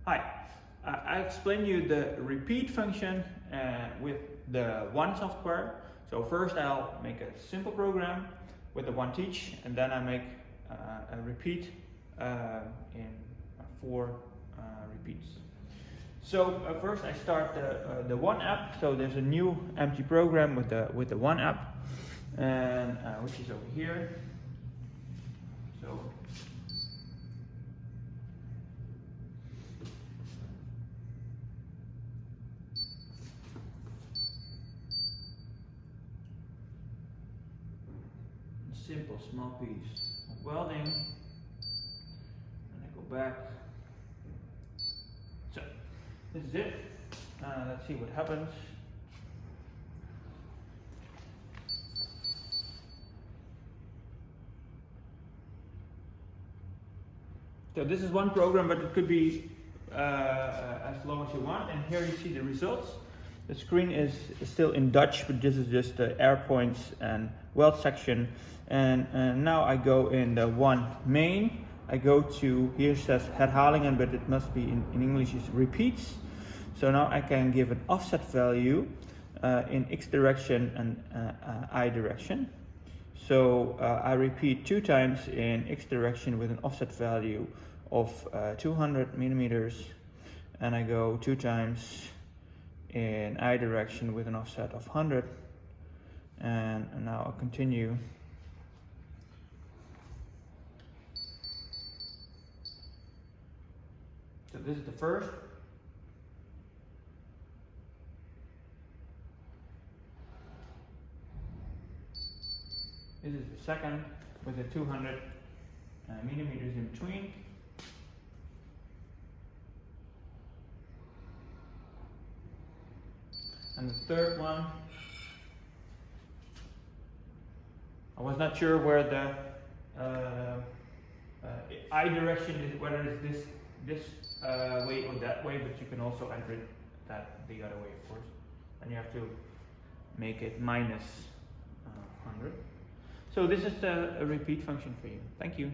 Hi, I explained you the repeat function with the One software. So first I'll make a simple program with the One teach, and then I make a repeat in 4 repeats. So first I start the One app. So there's a new empty program with the One app, and which is over here. So simple small piece of welding, and I go back. So this is it. Let's see what happens. So this is one program, but it could be as long as you want. And here you see the results. The screen is still in Dutch, but this is just the air points and weld section. And now I go in the One main. I go to, here it says herhalingen, but it must be in English is repeats. So now I can give an offset value in X direction and Y direction. So I repeat 2 times in X direction with an offset value of 200 millimeters, and I go 2 times in I direction with an offset of 100, and now I'll continue. So this is the first. This is the second with the 200 millimeters in between. And the third one, I was not sure where the I direction is, whether it's this way or that way, but you can also enter it the other way, of course. And you have to make it minus 100. So this is a repeat function for you. Thank you.